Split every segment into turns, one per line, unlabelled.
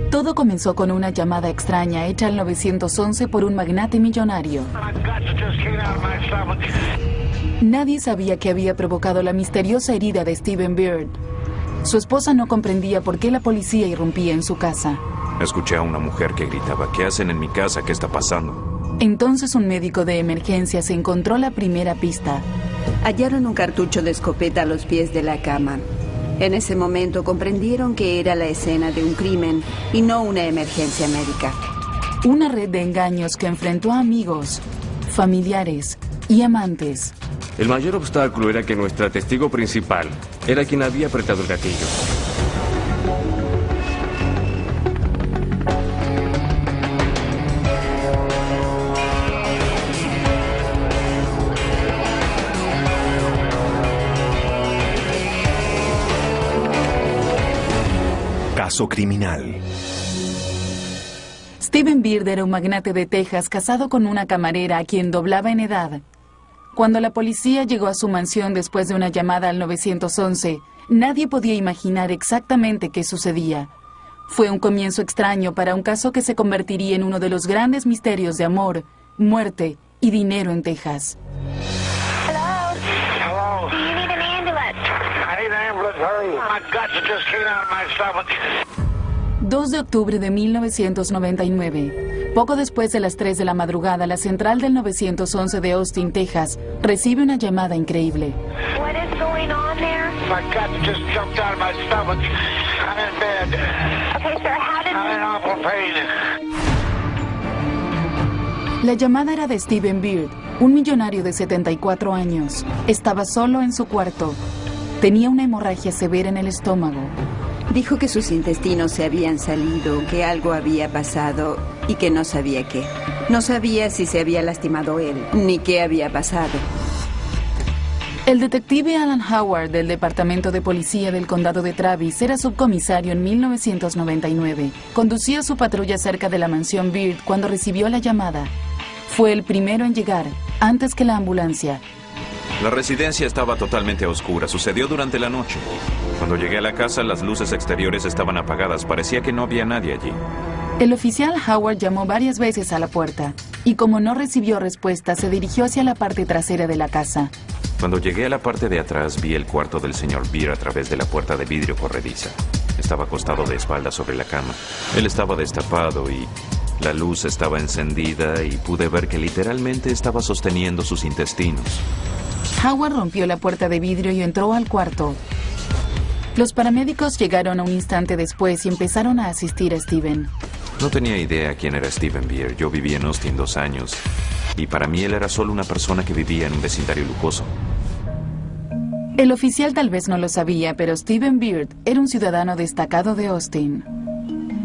Todo comenzó con una llamada extraña hecha al 911 por un magnate millonario. Nadie sabía que había provocado la misteriosa herida de Stephen Beard. Su esposa no comprendía por qué la policía irrumpía en su casa.
Escuché a una mujer que gritaba: ¿qué hacen en mi casa? ¿Qué está pasando?
Entonces un médico de emergencias encontró la primera pista.
Hallaron un cartucho de escopeta a los pies de la cama. En ese momento comprendieron que era la escena de un crimen y no una emergencia médica.
Una red de engaños que enfrentó a amigos, familiares y amantes.
El mayor obstáculo era que nuestra testigo principal era quien había apretado el gatillo.
Caso criminal.
Stephen Beard era un magnate de Texas casado con una camarera a quien doblaba en edad. Cuando la policía llegó a su mansión después de una llamada al 911, nadie podía imaginar exactamente qué sucedía. Fue un comienzo extraño para un caso que se convertiría en uno de los grandes misterios de amor, muerte y dinero en Texas.
Hello. Do you need an ambulance? I need an ambulance, hurry. My guts just came out of my stomach.
2 de octubre de 1999. Poco después de las 3 de la madrugada, la central del 911 de Austin, Texas, recibe una llamada increíble.
What is going on there? My guts just jumped out of my stomach. I'm in bed. Okay, sir, how did... I'm in awful pain.
La llamada era de Stephen Beard, un millonario de 74 años. Estaba solo en su cuarto. Tenía una hemorragia severa en el estómago.
Dijo que sus intestinos se habían salido, que algo había pasado y que no sabía qué. No sabía si se había lastimado él, ni qué había pasado.
El detective Alan Howard del Departamento de Policía del Condado de Travis era subcomisario en 1999. Conducía su patrulla cerca de la mansión Beard cuando recibió la llamada. Fue el primero en llegar, antes que la ambulancia.
La residencia estaba totalmente a oscuras. Sucedió durante la noche. Cuando llegué a la casa, las luces exteriores estaban apagadas. Parecía que no había nadie allí.
El oficial Howard llamó varias veces a la puerta y como no recibió respuesta, se dirigió hacia la parte trasera de la casa.
Cuando llegué a la parte de atrás, vi el cuarto del señor Beard a través de la puerta de vidrio corrediza. Estaba acostado de espaldas sobre la cama. Él estaba destapado y la luz estaba encendida y pude ver que literalmente estaba sosteniendo sus intestinos.
Howard rompió la puerta de vidrio y entró al cuarto. Los paramédicos llegaron a un instante después y empezaron a asistir a Stephen.
No tenía idea quién era Stephen Beard. Yo viví en Austin 2 años y para mí él era solo una persona que vivía en un vecindario lujoso.
El oficial tal vez no lo sabía, pero Stephen Beard era un ciudadano destacado de Austin.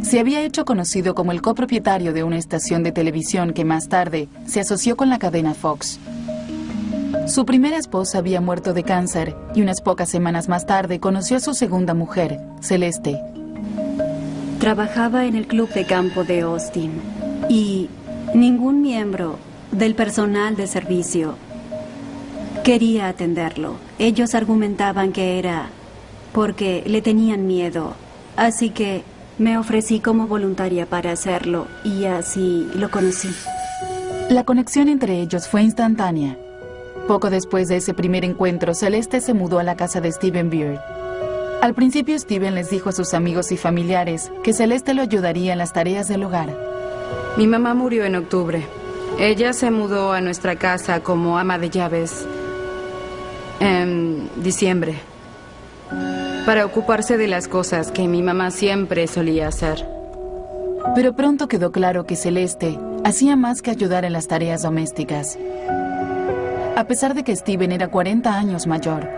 Se había hecho conocido como el copropietario de una estación de televisión que más tarde se asoció con la cadena Fox. Su primera esposa había muerto de cáncer y unas pocas semanas más tarde conoció a su segunda mujer, Celeste.
Trabajaba en el club de campo de Austin y ningún miembro del personal de servicio quería atenderlo. Ellos argumentaban que era porque le tenían miedo, así que me ofrecí como voluntaria para hacerlo y así lo conocí.
La conexión entre ellos fue instantánea. Poco después de ese primer encuentro, Celeste se mudó a la casa de Stephen Beard. Al principio, Stephen les dijo a sus amigos y familiares que Celeste lo ayudaría en las tareas del hogar.
Mi mamá murió en octubre. Ella se mudó a nuestra casa como ama de llaves en diciembre para ocuparse de las cosas que mi mamá siempre solía hacer.
Pero pronto quedó claro que Celeste hacía más que ayudar en las tareas domésticas. A pesar de que Stephen era 40 años mayor,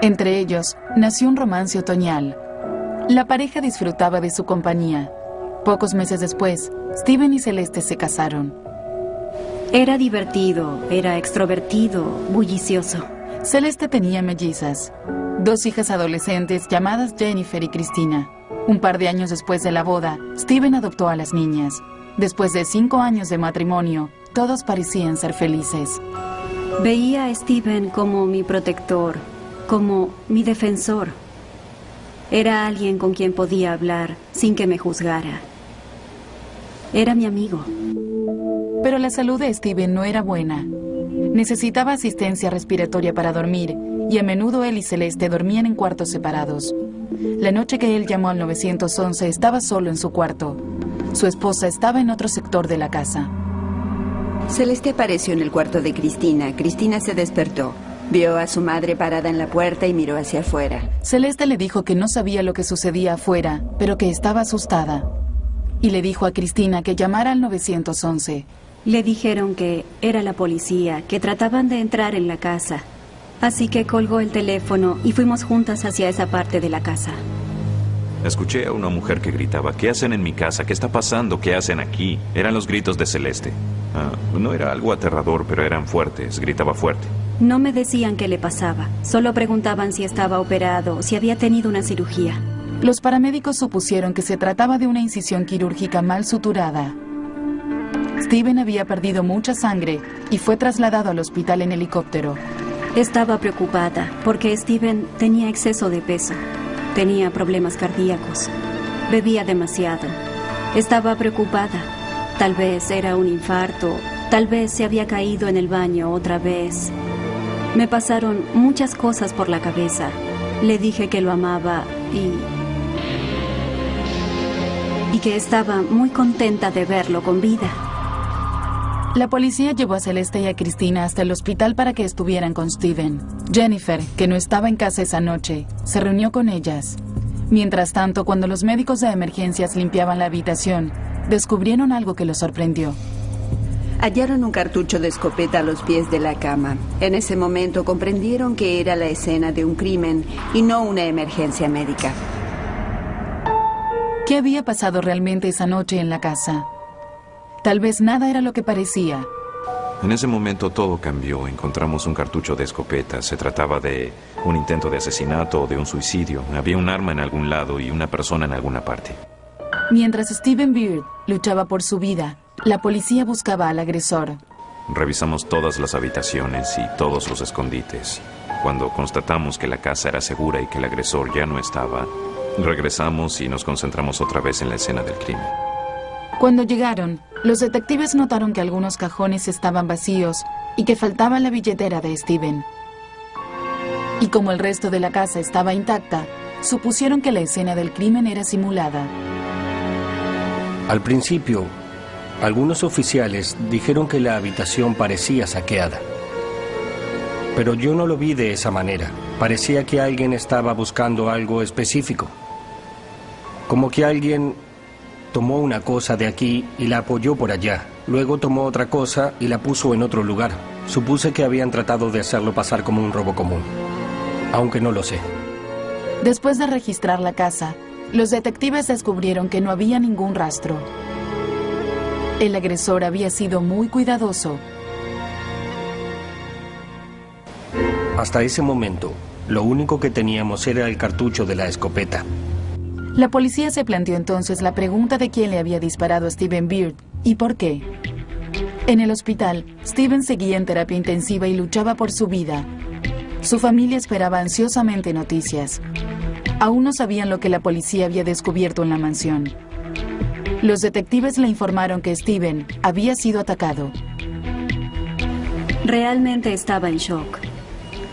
entre ellos nació un romance otoñal. La pareja disfrutaba de su compañía. Pocos meses después, Stephen y Celeste se casaron.
Era divertido, era extrovertido, bullicioso.
Celeste tenía mellizas, 2 hijas adolescentes llamadas Jennifer y Christina. Un par de años después de la boda, Stephen adoptó a las niñas. Después de 5 años de matrimonio, todos parecían ser felices.
Veía a Stephen como mi protector, como mi defensor. Era alguien con quien podía hablar sin que me juzgara. Era mi amigo.
Pero la salud de Steven no era buena. Necesitaba asistencia respiratoria para dormir y a menudo él y Celeste dormían en cuartos separados. La noche que él llamó al 911 estaba solo en su cuarto. Su esposa estaba en otro sector de la casa.
Celeste apareció en el cuarto de Cristina. Cristina se despertó. Vio a su madre parada en la puerta y miró hacia afuera.
Celeste le dijo que no sabía lo que sucedía afuera, pero que estaba asustada. Y le dijo a Cristina que llamara al 911.
Le dijeron que era la policía, que trataban de entrar en la casa. Así que colgó el teléfono y fuimos juntas hacia esa parte de la casa.
Escuché a una mujer que gritaba: ¿qué hacen en mi casa? ¿Qué está pasando? ¿Qué hacen aquí? Eran los gritos de Celeste. No era algo aterrador, pero eran fuertes. Gritaba fuerte.
No me decían qué le pasaba. Solo preguntaban si estaba operado, si había tenido una cirugía.
Los paramédicos supusieron que se trataba de una incisión quirúrgica mal suturada. Steven había perdido mucha sangre y fue trasladado al hospital en helicóptero.
Estaba preocupada porque Steven tenía exceso de peso. Tenía problemas cardíacos. Bebía demasiado. Estaba preocupada. Tal vez era un infarto. Tal vez se había caído en el baño otra vez. Me pasaron muchas cosas por la cabeza. Le dije que lo amaba y que estaba muy contenta de verlo con vida.
La policía llevó a Celeste y a Cristina hasta el hospital para que estuvieran con Steven. Jennifer, que no estaba en casa esa noche, se reunió con ellas. Mientras tanto, cuando los médicos de emergencias limpiaban la habitación, descubrieron algo que los sorprendió.
Hallaron un cartucho de escopeta a los pies de la cama. En ese momento comprendieron que era la escena de un crimen y no una emergencia médica.
¿Qué había pasado realmente esa noche en la casa? Tal vez nada era lo que parecía.
En ese momento todo cambió. Encontramos un cartucho de escopeta. Se trataba de un intento de asesinato o de un suicidio. Había un arma en algún lado y una persona en alguna parte.
Mientras Steven Beard luchaba por su vida, la policía buscaba al agresor.
Revisamos todas las habitaciones y todos los escondites. Cuando constatamos que la casa era segura y que el agresor ya no estaba, regresamos y nos concentramos otra vez en la escena del crimen.
Cuando llegaron, los detectives notaron que algunos cajones estaban vacíos y que faltaba la billetera de Steven. Y como el resto de la casa estaba intacta, supusieron que la escena del crimen era simulada.
Al principio, algunos oficiales dijeron que la habitación parecía saqueada. Pero yo no lo vi de esa manera. Parecía que alguien estaba buscando algo específico. Como que alguien tomó una cosa de aquí y la apoyó por allá. Luego tomó otra cosa y la puso en otro lugar. Supuse que habían tratado de hacerlo pasar como un robo común. Aunque no lo sé.
Después de registrar la casa, los detectives descubrieron que no había ningún rastro. El agresor había sido muy cuidadoso.
Hasta ese momento, lo único que teníamos era el cartucho de la escopeta.
La policía se planteó entonces la pregunta de quién le había disparado a Steven Beard y por qué. En el hospital, Steven seguía en terapia intensiva y luchaba por su vida. Su familia esperaba ansiosamente noticias. Aún no sabían lo que la policía había descubierto en la mansión. Los detectives le informaron que Steven había sido atacado.
Realmente estaba en shock.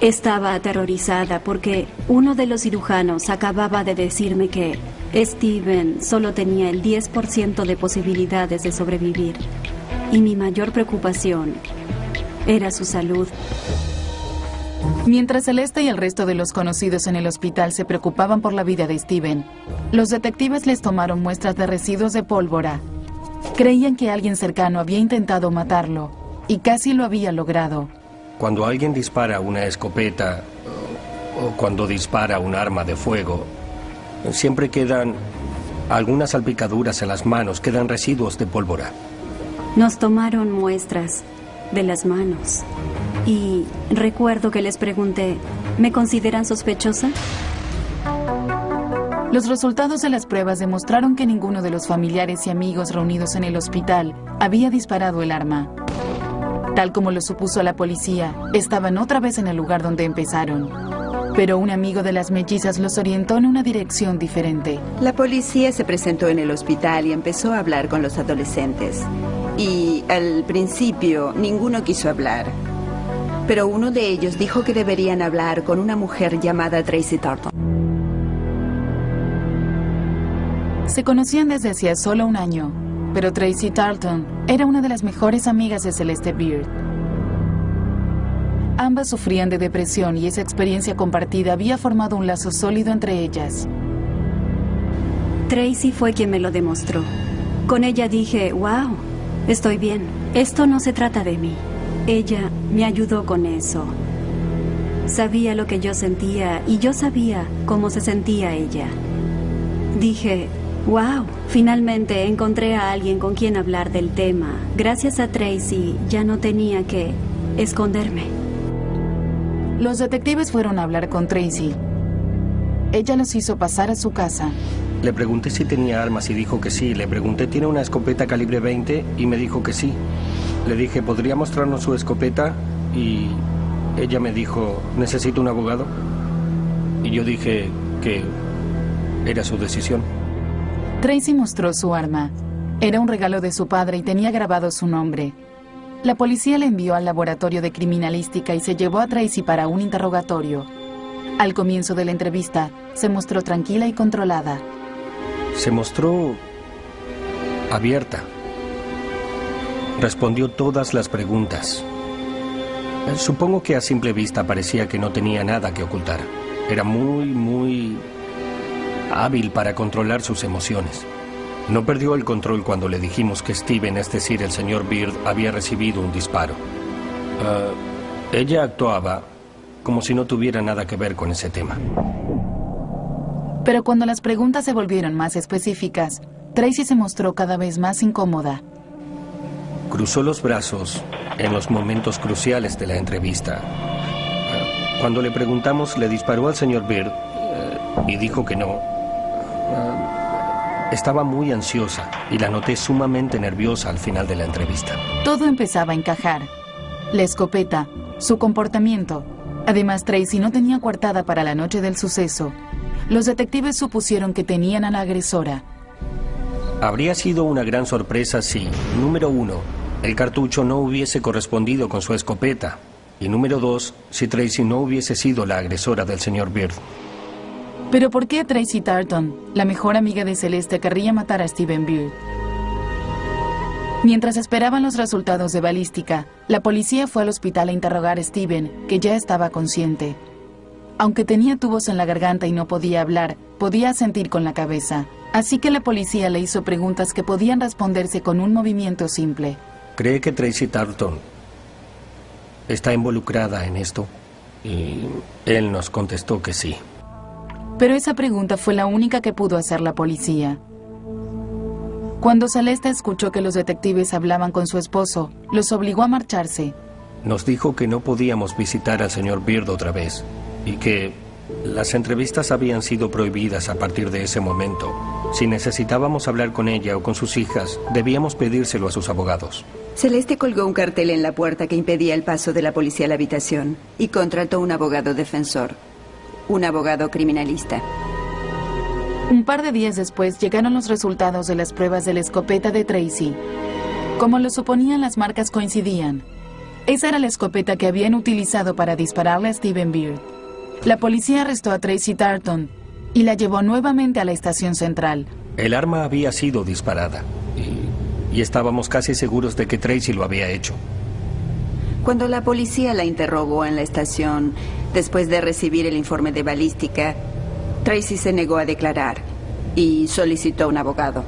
Estaba aterrorizada porque uno de los cirujanos acababa de decirme que Steven solo tenía el 10% de posibilidades de sobrevivir. Y mi mayor preocupación era su salud.
Mientras Celeste y el resto de los conocidos en el hospital se preocupaban por la vida de Steven, los detectives les tomaron muestras de residuos de pólvora. Creían que alguien cercano había intentado matarlo y casi lo había logrado.
Cuando alguien dispara una escopeta o cuando dispara un arma de fuego, siempre quedan algunas salpicaduras en las manos, quedan residuos de pólvora.
Nos tomaron muestras de las manos. Y recuerdo que les pregunté, ¿me consideran sospechosa?
Los resultados de las pruebas demostraron que ninguno de los familiares y amigos reunidos en el hospital había disparado el arma. Tal como lo supuso la policía, estaban otra vez en el lugar donde empezaron. Pero un amigo de las mellizas los orientó en una dirección diferente.
La policía se presentó en el hospital y empezó a hablar con los adolescentes. Y al principio ninguno quiso hablar. Pero uno de ellos dijo que deberían hablar con una mujer llamada Tracy Tarleton.
Se conocían desde hacía solo un año, pero Tracy Tarleton era una de las mejores amigas de Celeste Beard. Ambas sufrían de depresión y esa experiencia compartida había formado un lazo sólido entre ellas.
Tracy fue quien me lo demostró. Con ella dije, wow, estoy bien. Esto no se trata de mí. Ella me ayudó con eso. Sabía lo que yo sentía y yo sabía cómo se sentía ella. Dije, wow, finalmente encontré a alguien con quien hablar del tema. Gracias a Tracy ya no tenía que esconderme.
Los detectives fueron a hablar con Tracy. Ella los hizo pasar a su casa.
Le pregunté si tenía armas y dijo que sí. Le pregunté, ¿tiene una escopeta calibre 20? Y me dijo que sí. Le dije, ¿podría mostrarnos su escopeta? Y ella me dijo, ¿necesito un abogado? Y yo dije que era su decisión.
Tracy mostró su arma. Era un regalo de su padre y tenía grabado su nombre. La policía le envió al laboratorio de criminalística y se llevó a Tracy para un interrogatorio. Al comienzo de la entrevista, se mostró tranquila y controlada.
Se mostró abierta. Respondió todas las preguntas. Supongo que a simple vista parecía que no tenía nada que ocultar. Era muy hábil para controlar sus emociones. No perdió el control cuando le dijimos que Steven, es decir, el señor Beard, había recibido un disparo. Ella actuaba como si no tuviera nada que ver con ese tema.
Pero cuando las preguntas se volvieron más específicas, Tracy se mostró cada vez más incómoda.
Cruzó los brazos en los momentos cruciales de la entrevista. Cuando le preguntamos, ¿le disparó al señor Beard? Y dijo que no. Estaba muy ansiosa y la noté sumamente nerviosa al final de la entrevista.
Todo empezaba a encajar. La escopeta, su comportamiento. Además, Tracy no tenía coartada para la noche del suceso. Los detectives supusieron que tenían a la agresora.
Habría sido una gran sorpresa si, número 1, el cartucho no hubiese correspondido con su escopeta. Y número 2, si Tracy no hubiese sido la agresora del señor Beard.
¿Pero por qué Tracy Tarleton, la mejor amiga de Celeste, querría matar a Steven Beard? Mientras esperaban los resultados de balística, la policía fue al hospital a interrogar a Steven, que ya estaba consciente. Aunque tenía tubos en la garganta y no podía hablar, podía sentir con la cabeza. Así que la policía le hizo preguntas que podían responderse con un movimiento simple.
¿Cree que Tracy Tarleton está involucrada en esto? Y él nos contestó que sí.
Pero esa pregunta fue la única que pudo hacer la policía. Cuando Celeste escuchó que los detectives hablaban con su esposo, los obligó a marcharse.
Nos dijo que no podíamos visitar al señor Beard otra vez y que las entrevistas habían sido prohibidas a partir de ese momento. Si necesitábamos hablar con ella o con sus hijas, debíamos pedírselo a sus abogados.
Celeste colgó un cartel en la puerta que impedía el paso de la policía a la habitación y contrató un abogado defensor. Un abogado criminalista.
Un par de días después llegaron los resultados de las pruebas de la escopeta de Tracy. Como lo suponían, las marcas coincidían. Esa era la escopeta que habían utilizado para dispararle a Steven Beard. La policía arrestó a Tracy Tarleton y la llevó nuevamente a la estación central.
El arma había sido disparada y estábamos casi seguros de que Tracy lo había hecho.
Cuando la policía la interrogó en la estación, después de recibir el informe de balística, Tracy se negó a declarar y solicitó un abogado.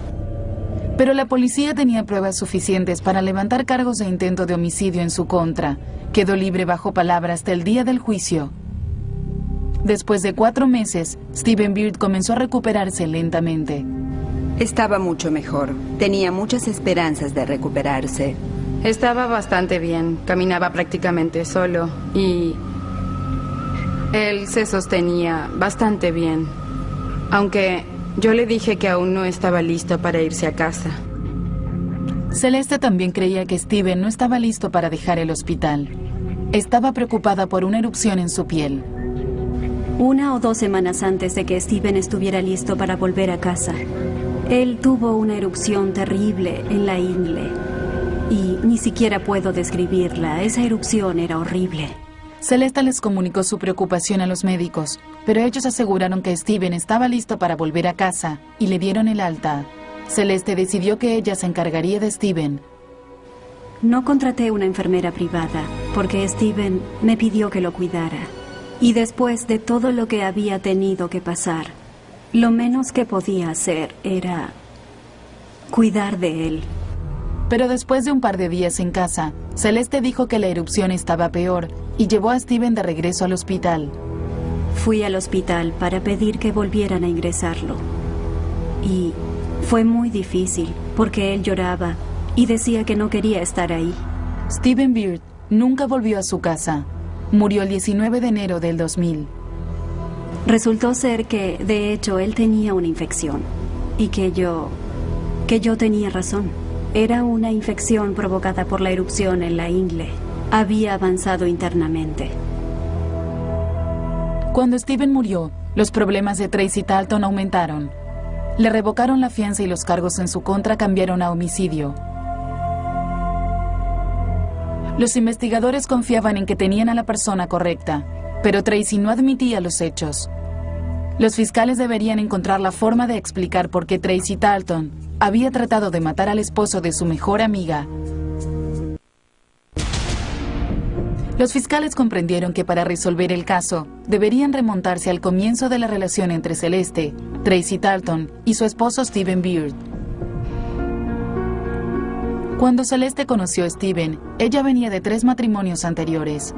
Pero la policía tenía pruebas suficientes para levantar cargos de intento de homicidio en su contra. Quedó libre bajo palabra hasta el día del juicio. Después de 4 meses, Steven Beard comenzó a recuperarse lentamente.
Estaba mucho mejor. Tenía muchas esperanzas de recuperarse.
Estaba bastante bien. Caminaba prácticamente solo y él se sostenía bastante bien. Aunque yo le dije que aún no estaba listo para irse a casa.
Celeste también creía que Steven no estaba listo para dejar el hospital. Estaba preocupada por una erupción en su piel.
1 o 2 semanas antes de que Steven estuviera listo para volver a casa, él tuvo una erupción terrible en la ingle. Y ni siquiera puedo describirla. Esa erupción era horrible.
Celeste les comunicó su preocupación a los médicos, pero ellos aseguraron que Steven estaba listo para volver a casa y le dieron el alta. Celeste decidió que ella se encargaría de Steven.
No contraté una enfermera privada porque Steven me pidió que lo cuidara. Y después de todo lo que había tenido que pasar, lo menos que podía hacer era cuidar de él.
Pero después de un par de días en casa, Celeste dijo que la erupción estaba peor y llevó a Steven de regreso al hospital.
Fui al hospital para pedir que volvieran a ingresarlo. Y fue muy difícil porque él lloraba y decía que no quería estar ahí.
Steven Beard nunca volvió a su casa. Murió el 19 de enero del 2000.
Resultó ser que, de hecho, él tenía una infección y que yo tenía razón. Era una infección provocada por la erupción en la ingle. Había avanzado internamente.
Cuando Steven murió, los problemas de Tracy Talton aumentaron. Le revocaron la fianza y los cargos en su contra cambiaron a homicidio. Los investigadores confiaban en que tenían a la persona correcta, pero Tracy no admitía los hechos. Los fiscales deberían encontrar la forma de explicar por qué Tracy Talton había tratado de matar al esposo de su mejor amiga. Los fiscales comprendieron que para resolver el caso, deberían remontarse al comienzo de la relación entre Celeste, Tracy Talton y su esposo Steven Beard. Cuando Celeste conoció a Steven, ella venía de 3 matrimonios anteriores.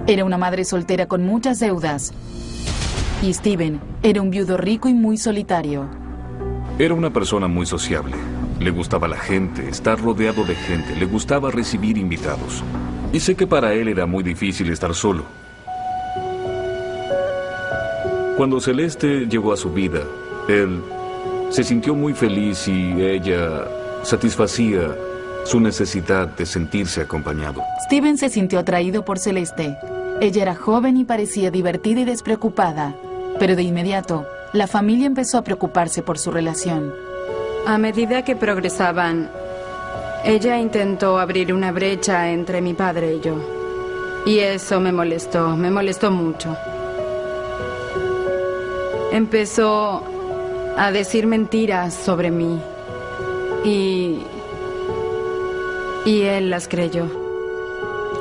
Era una madre soltera con muchas deudas. Y Steven era un viudo rico y muy solitario.
Era una persona muy sociable. Le gustaba la gente, estar rodeado de gente, le gustaba recibir invitados. Y sé que para él era muy difícil estar solo. Cuando Celeste llegó a su vida, él se sintió muy feliz y ella satisfacía su necesidad de sentirse acompañado.
Steven se sintió atraído por Celeste. Ella era joven y parecía divertida y despreocupada, pero de inmediato, la familia empezó a preocuparse por su relación.
A medida que progresaban, ella intentó abrir una brecha entre mi padre y yo. Y eso me molestó mucho. Empezó a decir mentiras sobre mí. Y él las creyó.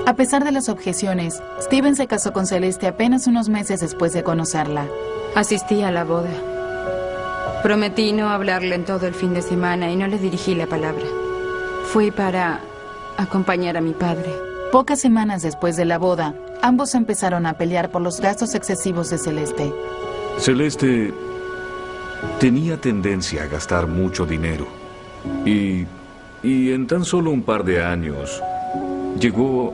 A pesar de las objeciones, Steven se casó con Celeste apenas unos meses después de conocerla.
Asistí a la boda. Prometí no hablarle en todo el fin de semana y no le dirigí la palabra. Fui para acompañar a mi padre.
Pocas semanas después de la boda, ambos empezaron a pelear por los gastos excesivos de Celeste.
Celeste tenía tendencia a gastar mucho dinero. Y en tan solo un par de años, llegó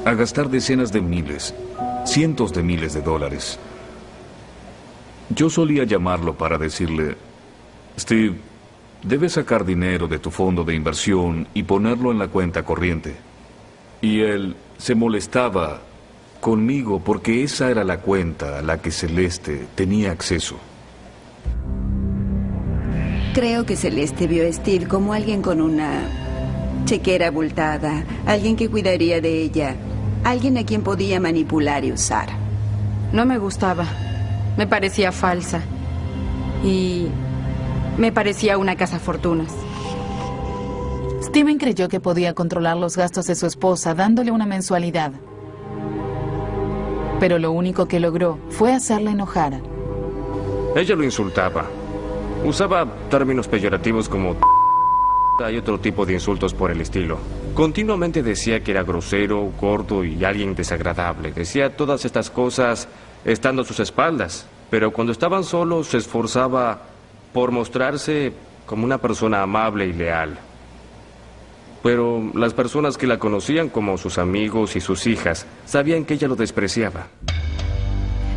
a gastar decenas de miles, cientos de miles de dólares. Yo solía llamarlo para decirle: Steve, debes sacar dinero de tu fondo de inversión y ponerlo en la cuenta corriente. Y él se molestaba conmigo porque esa era la cuenta a la que Celeste tenía acceso.
Creo que Celeste vio a Steve como alguien con una chequera abultada, alguien que cuidaría de ella, alguien a quien podía manipular y usar.
No me gustaba. Me parecía falsa. Y me parecía una cazafortunas.
Steven creyó que podía controlar los gastos de su esposa dándole una mensualidad. Pero lo único que logró fue hacerla enojar.
Ella lo insultaba. Usaba términos peyorativos como y otro tipo de insultos por el estilo. Continuamente decía que era grosero, gordo y alguien desagradable. Decía todas estas cosas estando a sus espaldas, pero cuando estaban solos se esforzaba por mostrarse como una persona amable y leal. Pero las personas que la conocían, como sus amigos y sus hijas, sabían que ella lo despreciaba.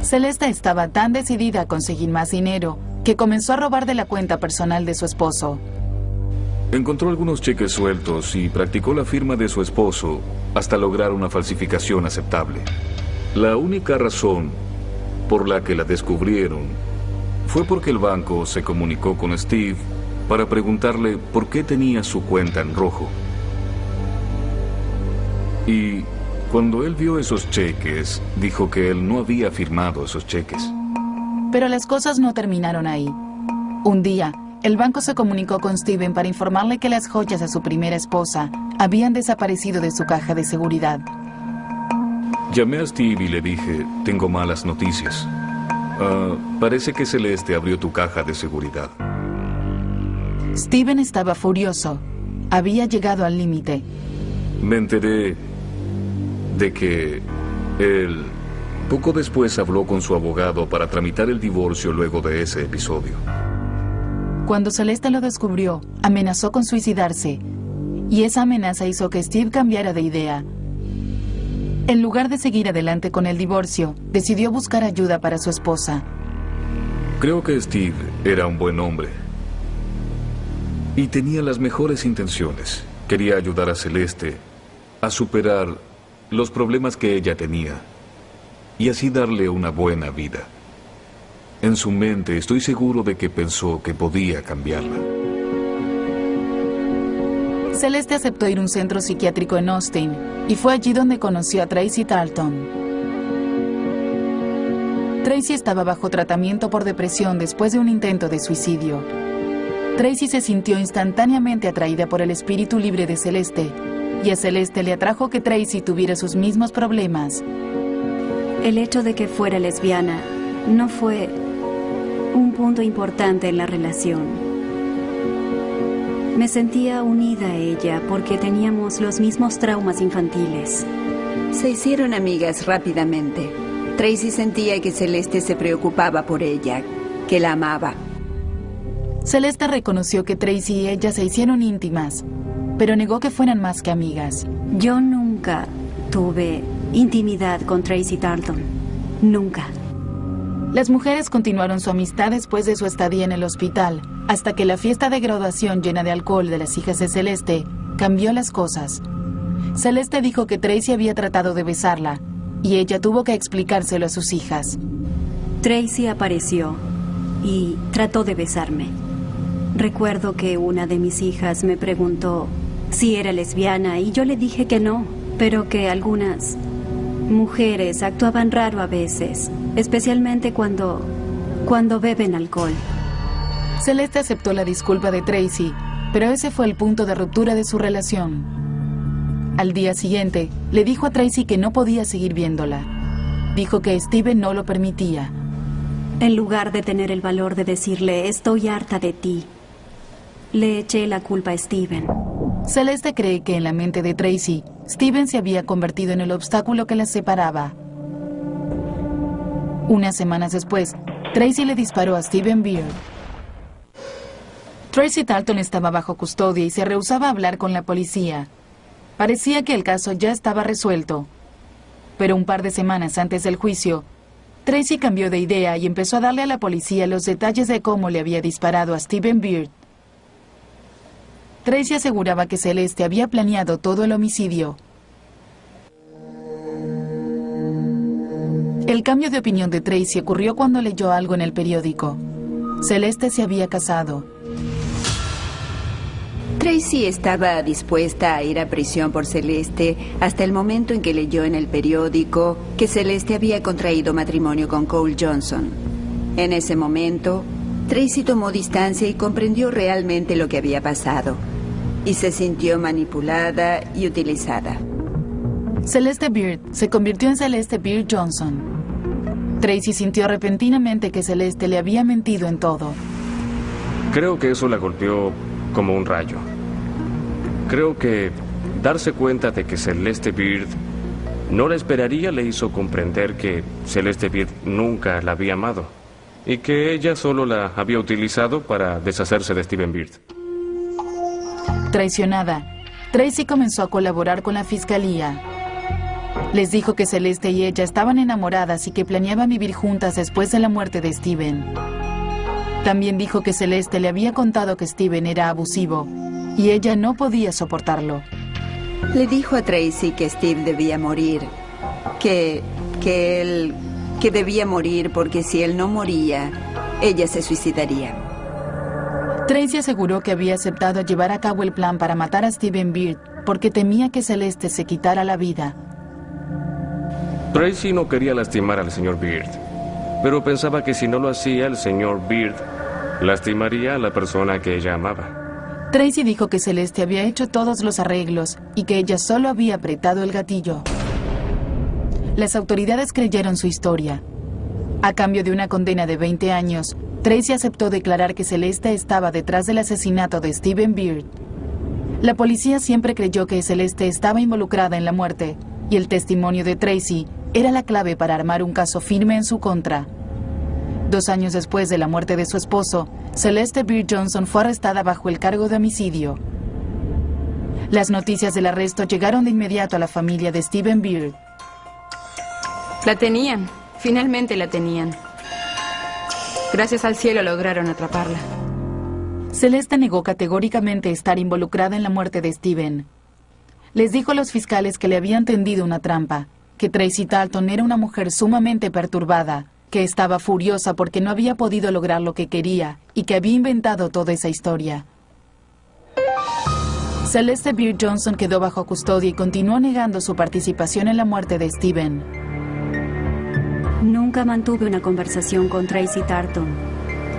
Celeste estaba tan decidida a conseguir más dinero que comenzó a robar de la cuenta personal de su esposo.
Encontró algunos cheques sueltos y practicó la firma de su esposo hasta lograr una falsificación aceptable. La única razón por la que la descubrieron fue porque el banco se comunicó con Steve para preguntarle por qué tenía su cuenta en rojo. Y cuando él vio esos cheques, dijo que él no había firmado esos cheques.
Pero las cosas no terminaron ahí. Un día, el banco se comunicó con Steven para informarle que las joyas de su primera esposa habían desaparecido de su caja de seguridad.
Llamé a Steve y le dije, tengo malas noticias. Parece que Celeste abrió tu caja de seguridad.
Steven estaba furioso. Había llegado al límite.
Me enteré de que él poco después habló con su abogado para tramitar el divorcio luego de ese episodio.
Cuando Celeste lo descubrió, amenazó con suicidarse. Y esa amenaza hizo que Steve cambiara de idea. En lugar de seguir adelante con el divorcio, decidió buscar ayuda para su esposa.
Creo que Steve era un buen hombre. Y tenía las mejores intenciones. Quería ayudar a Celeste a superar los problemas que ella tenía y así darle una buena vida. En su mente estoy seguro de que pensó que podía cambiarla.
Celeste aceptó ir a un centro psiquiátrico en Austin y fue allí donde conoció a Tracy Tarleton. Tracy estaba bajo tratamiento por depresión después de un intento de suicidio. Tracy se sintió instantáneamente atraída por el espíritu libre de Celeste, y a Celeste le atrajo que Tracy tuviera sus mismos problemas.
El hecho de que fuera lesbiana no fue un punto importante en la relación. Me sentía unida a ella porque teníamos los mismos traumas infantiles.
Se hicieron amigas rápidamente. Tracy sentía que Celeste se preocupaba por ella, que la amaba.
Celeste reconoció que Tracy y ella se hicieron íntimas, pero negó que fueran más que amigas.
Yo nunca tuve intimidad con Tracy Tarleton. Nunca.
Las mujeres continuaron su amistad después de su estadía en el hospital, hasta que la fiesta de graduación llena de alcohol de las hijas de Celeste cambió las cosas. Celeste dijo que Tracy había tratado de besarla, y ella tuvo que explicárselo a sus hijas.
Tracy apareció y trató de besarme. Recuerdo que una de mis hijas me preguntó si era lesbiana y yo le dije que no, pero que algunas mujeres actuaban raro a veces, especialmente cuando beben alcohol.
Celeste aceptó la disculpa de Tracy, pero ese fue el punto de ruptura de su relación. Al día siguiente, le dijo a Tracy que no podía seguir viéndola. Dijo que Steven no lo permitía.
En lugar de tener el valor de decirle, estoy harta de ti, le eché la culpa a Steven.
Celeste cree que en la mente de Tracy, Steven se había convertido en el obstáculo que las separaba. Unas semanas después, Tracy le disparó a Steven Beard. Tracy Tarleton estaba bajo custodia y se rehusaba a hablar con la policía. Parecía que el caso ya estaba resuelto. Pero un par de semanas antes del juicio, Tracy cambió de idea y empezó a darle a la policía los detalles de cómo le había disparado a Steven Beard. Tracy aseguraba que Celeste había planeado todo el homicidio. El cambio de opinión de Tracy ocurrió cuando leyó algo en el periódico. Celeste se había casado.
Tracy estaba dispuesta a ir a prisión por Celeste hasta el momento en que leyó en el periódico que Celeste había contraído matrimonio con Cole Johnson. En ese momento, Tracy tomó distancia y comprendió realmente lo que había pasado, y se sintió manipulada y utilizada.
Celeste Beard se convirtió en Celeste Beard Johnson. Tracy sintió repentinamente que Celeste le había mentido en todo.
Creo que eso la golpeó como un rayo. Creo que darse cuenta de que Celeste Beard no la esperaría le hizo comprender que Celeste Beard nunca la había amado y que ella solo la había utilizado para deshacerse de Steven Beard.
Traicionada, Tracy comenzó a colaborar con la fiscalía. Les dijo que Celeste y ella estaban enamoradas y que planeaban vivir juntas después de la muerte de Steven. También dijo que Celeste le había contado que Steven era abusivo y ella no podía soportarlo.
Le dijo a Tracy que Steve debía morir, que él que debía morir porque si él no moría, ella se suicidaría.
Tracy aseguró que había aceptado llevar a cabo el plan para matar a Stephen Beard porque temía que Celeste se quitara la vida.
Tracy no quería lastimar al señor Beard, pero pensaba que si no lo hacía, el señor Beard lastimaría a la persona que ella amaba.
Tracy dijo que Celeste había hecho todos los arreglos y que ella solo había apretado el gatillo. Las autoridades creyeron su historia. A cambio de una condena de 20 años, Tracy aceptó declarar que Celeste estaba detrás del asesinato de Stephen Beard. La policía siempre creyó que Celeste estaba involucrada en la muerte, y el testimonio de Tracy era la clave para armar un caso firme en su contra. 2 años después de la muerte de su esposo, Celeste Beard Johnson fue arrestada bajo el cargo de homicidio. Las noticias del arresto llegaron de inmediato a la familia de Stephen Beard.
La tenían. Finalmente la tenían. Gracias al cielo lograron atraparla.
Celeste negó categóricamente estar involucrada en la muerte de Stephen. Les dijo a los fiscales que le habían tendido una trampa, que Tracy Tarleton era una mujer sumamente perturbada, que estaba furiosa porque no había podido lograr lo que quería y que había inventado toda esa historia. Celeste Beard Johnson quedó bajo custodia y continuó negando su participación en la muerte de Stephen.
Nunca mantuve una conversación con Tracy Tarleton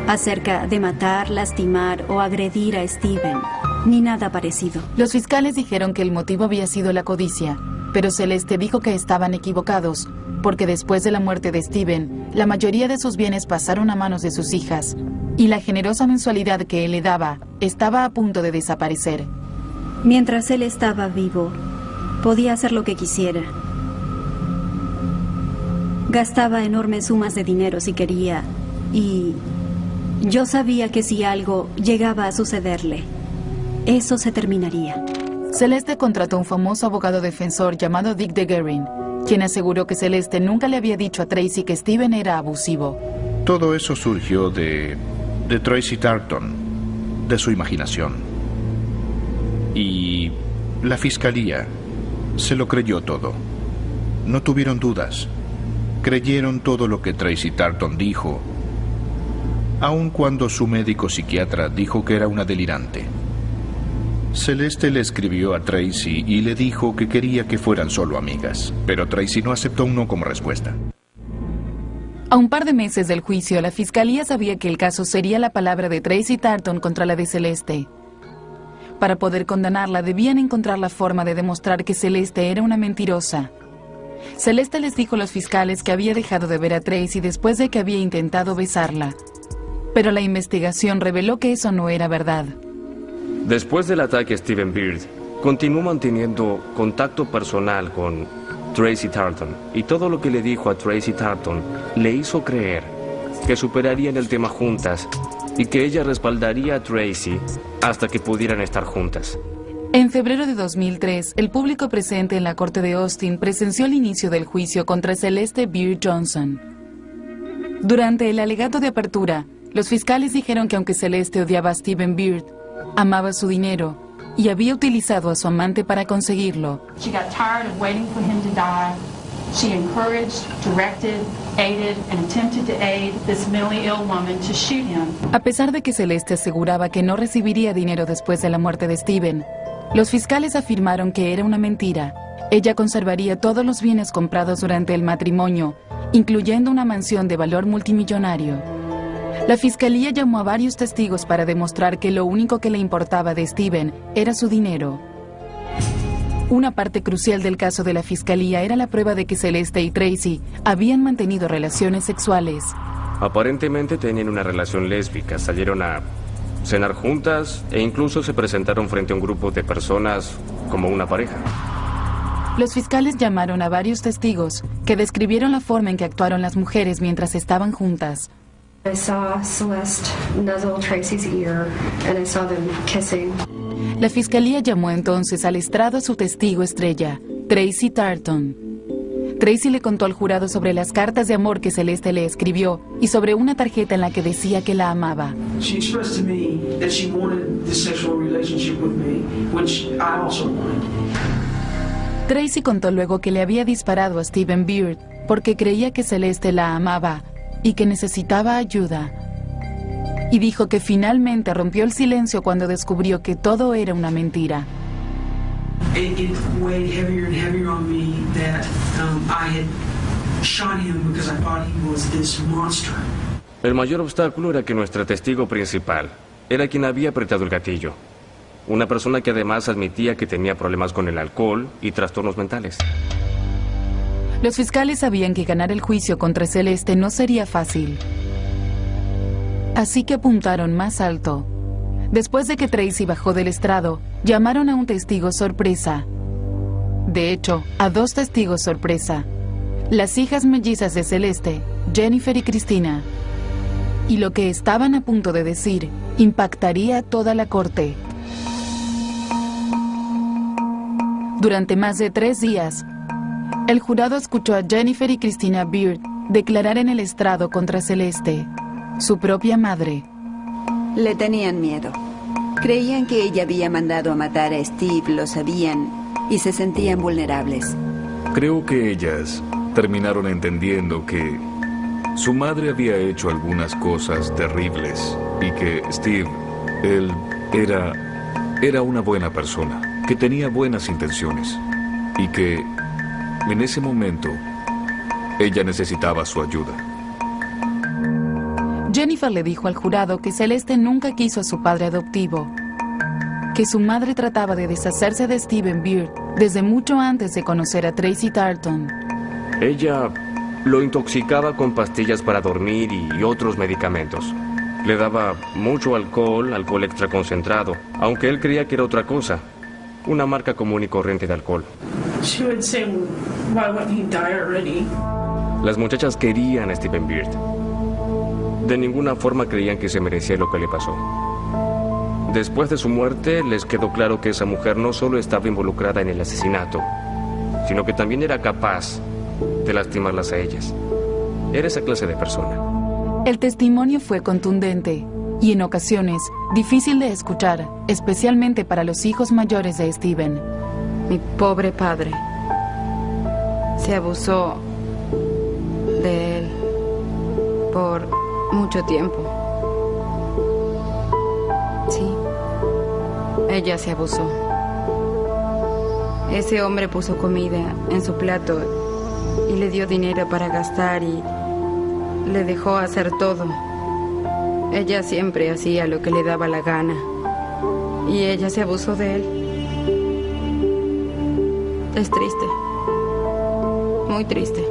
acerca de matar, lastimar o agredir a Stephen, ni nada parecido.
Los fiscales dijeron que el motivo había sido la codicia, pero Celeste dijo que estaban equivocados, porque después de la muerte de Stephen, la mayoría de sus bienes pasaron a manos de sus hijas, y la generosa mensualidad que él le daba estaba a punto de desaparecer.
Mientras él estaba vivo, podía hacer lo que quisiera. Gastaba enormes sumas de dinero si quería, y yo sabía que si algo llegaba a sucederle, eso se terminaría.
Celeste contrató a un famoso abogado defensor llamado Dick DeGuerin, quien aseguró que Celeste nunca le había dicho a Tracy que Stephen era abusivo.
Todo eso surgió de Tracy Tarleton, de su imaginación. Y la fiscalía se lo creyó todo. No tuvieron dudas. Creyeron todo lo que Tracy Tarleton dijo, aun cuando su médico psiquiatra dijo que era una delirante. Celeste le escribió a Tracy y le dijo que quería que fueran solo amigas, pero Tracy no aceptó un no como respuesta.
A un par de meses del juicio, la fiscalía sabía que el caso sería la palabra de Tracy Tarleton contra la de Celeste. Para poder condenarla, debían encontrar la forma de demostrar que Celeste era una mentirosa. Celeste les dijo a los fiscales que había dejado de ver a Tracy después de que había intentado besarla. Pero la investigación reveló que eso no era verdad.
Después del ataque a Stephen Beard, continuó manteniendo contacto personal con Tracy Tarleton, y todo lo que le dijo a Tracy Tarleton le hizo creer que superarían el tema juntas y que ella respaldaría a Tracy hasta que pudieran estar juntas.
En febrero de 2003, el público presente en la corte de Austin presenció el inicio del juicio contra Celeste Beard Johnson. Durante el alegato de apertura, los fiscales dijeron que aunque Celeste odiaba a Stephen Beard, amaba su dinero y había utilizado a su amante para conseguirlo.
She got tired of waiting for him to die. She encouraged, directed, aided, and attempted to aid this mentally ill woman to shoot him.
A pesar de que Celeste aseguraba que no recibiría dinero después de la muerte de Stephen, los fiscales afirmaron que era una mentira. Ella conservaría todos los bienes comprados durante el matrimonio, incluyendo una mansión de valor multimillonario. La fiscalía llamó a varios testigos para demostrar que lo único que le importaba de Stephen era su dinero. Una parte crucial del caso de la fiscalía era la prueba de que Celeste y Tracy habían mantenido relaciones sexuales.
Aparentemente tenían una relación lésbica, salieron a cenar juntas e incluso se presentaron frente a un grupo de personas como una pareja.
Los fiscales llamaron a varios testigos que describieron la forma en que actuaron las mujeres mientras estaban juntas.
I saw Celeste nuzzle Tracy's ear and I saw them kissing.
La fiscalía llamó entonces al estrado a su testigo estrella, Tracy Tarleton. Tracy le contó al jurado sobre las cartas de amor que Celeste le escribió y sobre una tarjeta en la que decía que la amaba.
She expressed to me that she wanted this sexual relationship with me, which I also wanted.
Tracy contó luego que le había disparado a Stephen Beard porque creía que Celeste la amaba y que necesitaba ayuda. Y dijo que finalmente rompió el silencio cuando descubrió que todo era una mentira.
It weighed heavier and heavier on me that I had shot him because I thought he was this monster.
El mayor obstáculo era que nuestra testigo principal era quien había apretado el gatillo. Una persona que además admitía que tenía problemas con el alcohol y trastornos mentales.
Los fiscales sabían que ganar el juicio contra Celeste no sería fácil. Así que apuntaron más alto. Después de que Tracy bajó del estrado, llamaron a un testigo sorpresa. De hecho, a 2 testigos sorpresa. Las hijas mellizas de Celeste, Jennifer y Christina. Y lo que estaban a punto de decir impactaría a toda la corte. Durante más de 3 días, el jurado escuchó a Jennifer y Christina Beard declarar en el estrado contra Celeste, su propia madre.
Le tenían miedo. Creían que ella había mandado a matar a Steve, lo sabían, y se sentían vulnerables.
Creo que ellas terminaron entendiendo que su madre había hecho algunas cosas terribles y que Steve, él era una buena persona, que tenía buenas intenciones y que en ese momento ella necesitaba su ayuda.
Jennifer le dijo al jurado que Celeste nunca quiso a su padre adoptivo, que su madre trataba de deshacerse de Steven Beard desde mucho antes de conocer a Tracy Tarleton.
Ella lo intoxicaba con pastillas para dormir y otros medicamentos. Le daba mucho alcohol extra concentrado, aunque él creía que era otra cosa, una marca común y corriente de alcohol.
She would say, why wouldn't he die already?
Las muchachas querían a Steven Beard. De ninguna forma creían que se merecía lo que le pasó. Después de su muerte, les quedó claro que esa mujer no solo estaba involucrada en el asesinato, sino que también era capaz de lastimarlas a ellas. Era esa clase de persona.
El testimonio fue contundente y en ocasiones difícil de escuchar, especialmente para los hijos mayores de Steven.
Mi pobre padre. Se abusó de él por mucho tiempo. Sí, ella se abusó. Ese hombre puso comida en su plato y le dio dinero para gastar y le dejó hacer todo. Ella siempre hacía lo que le daba la gana y ella se abusó de él. Es triste, muy triste.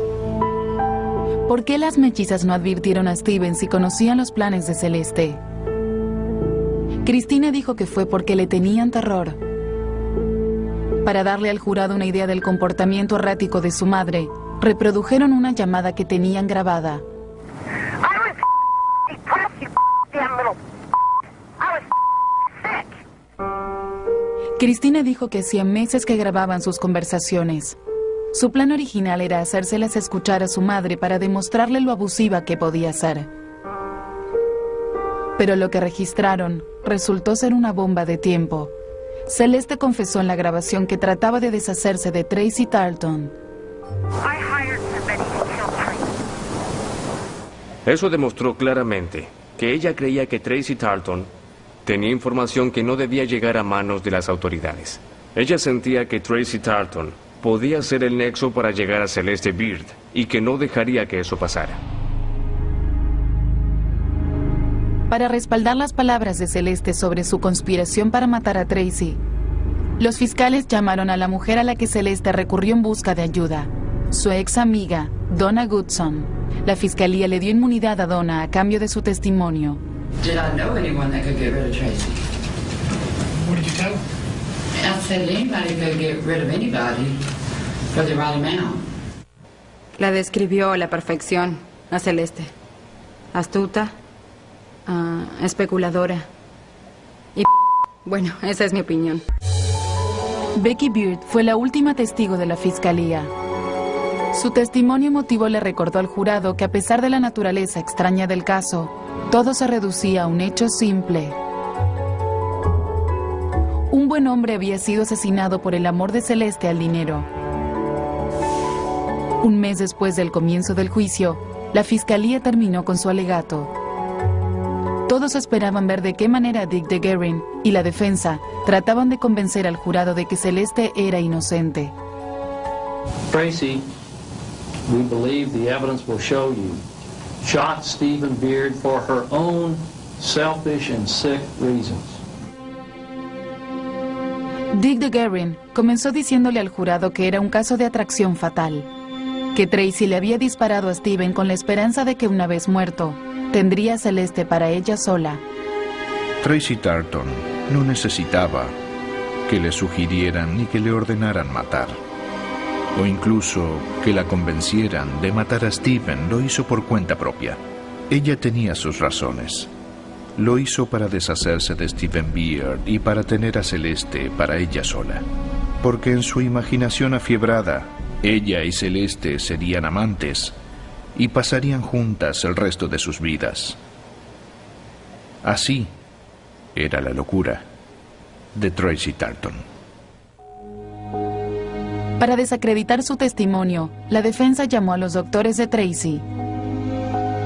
¿Por qué las mellizas no advirtieron a Steven si conocían los planes de Celeste? Christina dijo que fue porque le tenían terror. Para darle al jurado una idea del comportamiento errático de su madre, reprodujeron una llamada que tenían grabada. Christina dijo que hacía meses que grababan sus conversaciones. Su plan original era hacérselas escuchar a su madre para demostrarle lo abusiva que podía ser. Pero lo que registraron resultó ser una bomba de tiempo. Celeste confesó en la grabación que trataba de deshacerse de Tracy Tarleton.
Eso demostró claramente que ella creía que Tracy Tarleton tenía información que no debía llegar a manos de las autoridades. Ella sentía que Tracy Tarleton podía ser el nexo para llegar a Celeste Beard y que no dejaría que eso pasara.
Para respaldar las palabras de Celeste sobre su conspiración para matar a Tracy, los fiscales llamaron a la mujer a la que Celeste recurrió en busca de ayuda, su ex amiga, Donna Goodson. La fiscalía le dio inmunidad a Donna a cambio de su testimonio.
Did I know anyone that could get rid of Tracy?
What did you tell him?
I said anybody could get rid of anybody for the right amount.
La describió a la perfección a Celeste. Astuta, especuladora y bueno, esa es mi opinión.
Becky Beard fue la última testigo de la fiscalía. Su testimonio emotivo le recordó al jurado que a pesar de la naturaleza extraña del caso, todo se reducía a un hecho simple. Un buen hombre había sido asesinado por el amor de Celeste al dinero. Un mes después del comienzo del juicio, la fiscalía terminó con su alegato. Todos esperaban ver de qué manera Dick DeGuerin y la defensa trataban de convencer al jurado de que Celeste era inocente.
Tracy, we believe the evidence will show you shot Stephen Beard for her own selfish and sick reasons.
Dick DeGuerin comenzó diciéndole al jurado que era un caso de atracción fatal, que Tracy le había disparado a Steven con la esperanza de que una vez muerto, tendría a Celeste para ella sola.
Tracy Tarton no necesitaba que le sugirieran ni que le ordenaran matar, o incluso que la convencieran de matar a Steven. Lo hizo por cuenta propia. Ella tenía sus razones. Lo hizo para deshacerse de Stephen Beard y para tener a Celeste para ella sola. Porque en su imaginación afiebrada, ella y Celeste serían amantes y pasarían juntas el resto de sus vidas. Así era la locura de Tracy Tarton.
Para desacreditar su testimonio, la defensa llamó a los doctores de Tracy.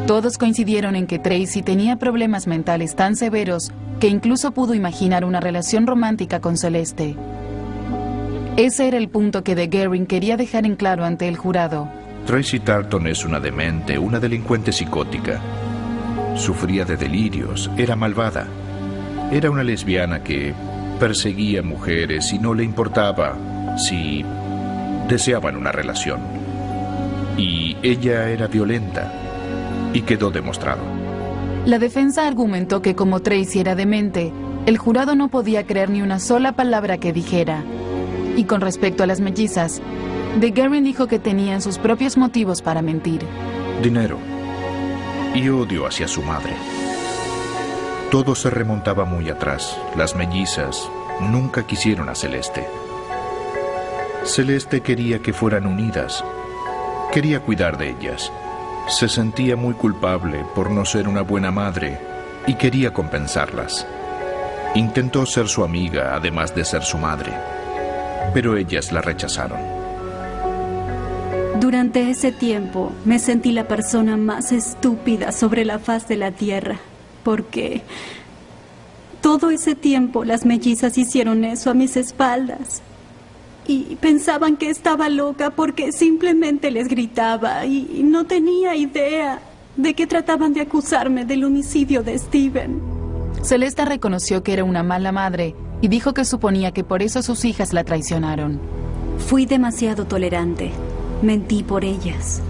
Todos coincidieron en que Tracy tenía problemas mentales tan severos que incluso pudo imaginar una relación romántica con Celeste. Ese era el punto que DeGuerin quería dejar en claro ante el jurado.
Tracy Tarton es una demente, una delincuente psicótica. Sufría de delirios, era malvada. Era una lesbiana que perseguía mujeres y no le importaba si deseaban una relación. Y ella era violenta. Y quedó demostrado.
La defensa argumentó que como Tracy era demente, el jurado no podía creer ni una sola palabra que dijera. Y con respecto a las mellizas, DeGuerin dijo que tenían sus propios motivos para mentir.
Dinero y odio hacia su madre. Todo se remontaba muy atrás. Las mellizas nunca quisieron a Celeste. Celeste quería que fueran unidas. Quería cuidar de ellas. Se sentía muy culpable por no ser una buena madre y quería compensarlas. Intentó ser su amiga, además de ser su madre, pero ellas la rechazaron.
Durante ese tiempo me sentí la persona más estúpida sobre la faz de la tierra, porque todo ese tiempo las mellizas hicieron eso a mis espaldas. Y pensaban que estaba loca porque simplemente les gritaba y no tenía idea de que trataban de acusarme del homicidio de Steven.
Celeste reconoció que era una mala madre y dijo que suponía que por eso sus hijas la traicionaron.
Fui demasiado tolerante. Mentí por ellas.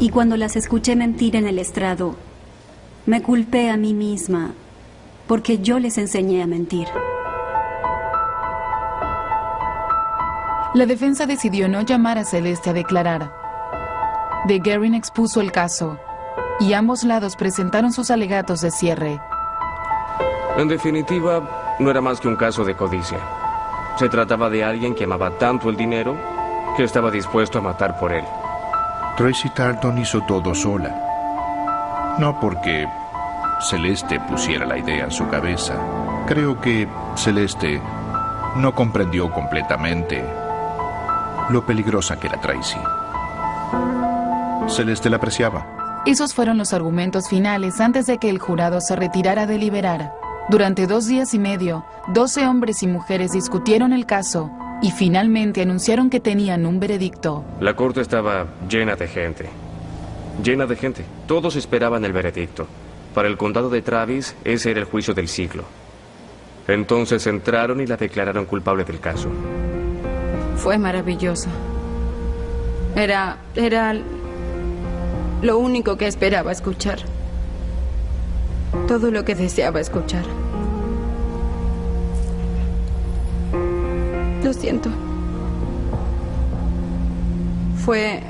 Y cuando las escuché mentir en el estrado, me culpé a mí misma porque yo les enseñé a mentir.
La defensa decidió no llamar a Celeste a declarar. DeGuerin expuso el caso y ambos lados presentaron sus alegatos de cierre.
En definitiva, no era más que un caso de codicia. Se trataba de alguien que amaba tanto el dinero que estaba dispuesto a matar por él.
Tracy Tarton hizo todo sola. No porque Celeste pusiera la idea en su cabeza. Creo que Celeste no comprendió completamente lo peligrosa que era Tracy. Celeste la apreciaba.
Esos fueron los argumentos finales antes de que el jurado se retirara a deliberar. Durante 2 días y medio, 12 hombres y mujeres discutieron el caso y finalmente anunciaron que tenían un veredicto.
La corte estaba llena de gente. Llena de gente. Todos esperaban el veredicto. Para el condado de Travis, ese era el juicio del siglo. Entonces entraron y la declararon culpable del caso.
Fue maravilloso. Era lo único que esperaba escuchar. Todo lo que deseaba escuchar. Lo siento. Fue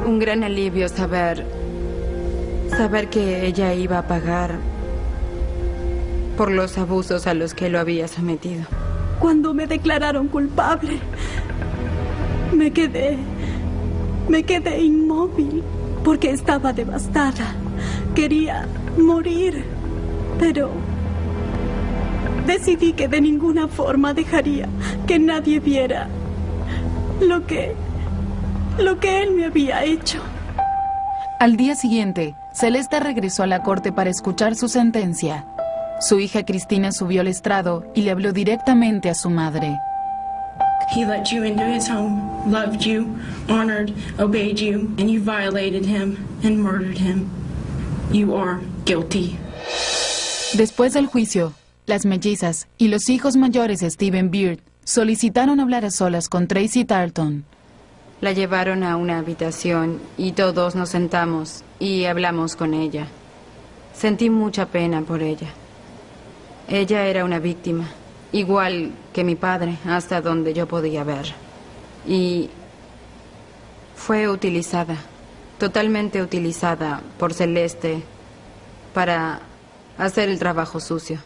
un gran alivio saber que ella iba a pagar por los abusos a los que lo había sometido.
Cuando me declararon culpable, me quedé inmóvil porque estaba devastada. Quería morir, pero decidí que de ninguna forma dejaría que nadie viera lo que
lo que él me había hecho.
Al día siguiente, Celeste regresó a la corte para escuchar su sentencia. Su hija Cristina subió al estrado y le habló directamente a su madre.
He let you into his home, loved you, honored, obeyed you, and you violated him and murdered him. You are guilty.
Después del juicio, las mellizas y los hijos mayores de Stephen Beard solicitaron hablar a solas con Tracy Tarleton.
La llevaron a una habitación y todos nos sentamos y hablamos con ella. Sentí mucha pena por ella. Ella era una víctima, igual que mi padre, hasta donde yo podía ver. Y fue utilizada, totalmente utilizada por Celeste para hacer el trabajo sucio.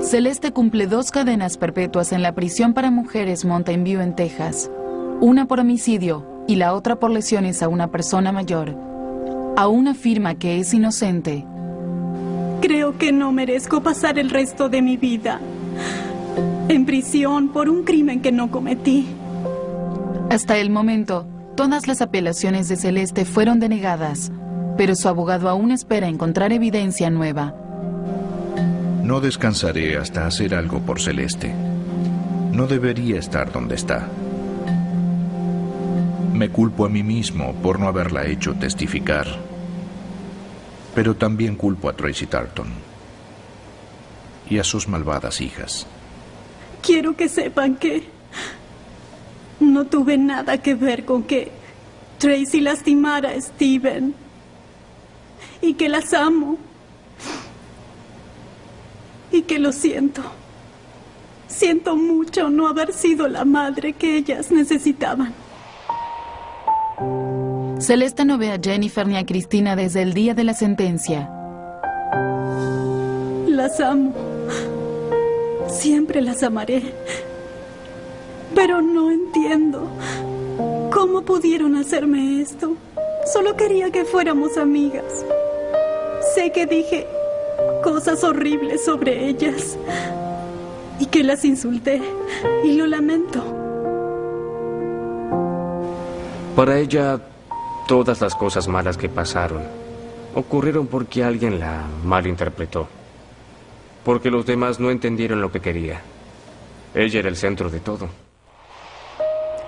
Celeste cumple 2 cadenas perpetuas en la prisión para mujeres Mountain View en Texas. Una por homicidio y la otra por lesiones a una persona mayor. Aún afirma que es inocente.
Creo que no merezco pasar el resto de mi vida en prisión por un crimen que no cometí.
Hasta el momento, todas las apelaciones de Celeste fueron denegadas, pero su abogado aún espera encontrar evidencia nueva.
No descansaré hasta hacer algo por Celeste. No debería estar donde está. Me culpo a mí mismo por no haberla hecho testificar. Pero también culpo a Tracy Tarleton y a sus malvadas hijas.
Quiero que sepan que no tuve nada que ver con que Tracy lastimara a Stephen y que las amo y que lo siento. Siento mucho no haber sido la madre que ellas necesitaban.
Celeste no ve a Jennifer ni a Cristina desde el día de la sentencia.
Las amo. Siempre las amaré. Pero no entiendo cómo pudieron hacerme esto. Solo quería que fuéramos amigas. Sé que dije cosas horribles sobre ellas y que las insulté, y lo lamento.
Para ella, todas las cosas malas que pasaron ocurrieron porque alguien la malinterpretó. Porque los demás no entendieron lo que quería. Ella era el centro de todo.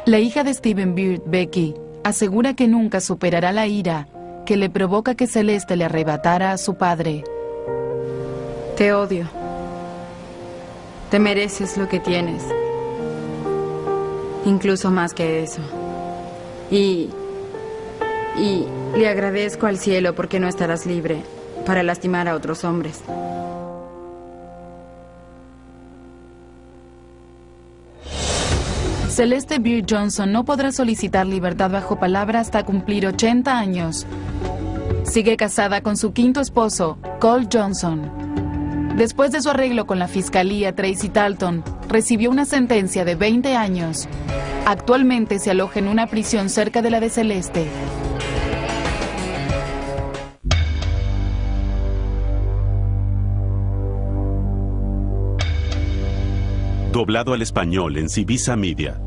La hija de Stephen Beard, Becky, asegura que nunca superará la ira que le provoca que Celeste le arrebatara a su padre.
Te odio. Te mereces lo que tienes. Incluso más que eso. Y le agradezco al cielo porque no estarás libre para lastimar a otros hombres.
Celeste Beard Johnson no podrá solicitar libertad bajo palabra hasta cumplir 80 años. Sigue casada con su quinto esposo, Cole Johnson. Después de su arreglo con la fiscalía, Tracy Tarleton recibió una sentencia de 20 años. Actualmente se aloja en una prisión cerca de la de Celeste.
Doblado al español en Civisa Media.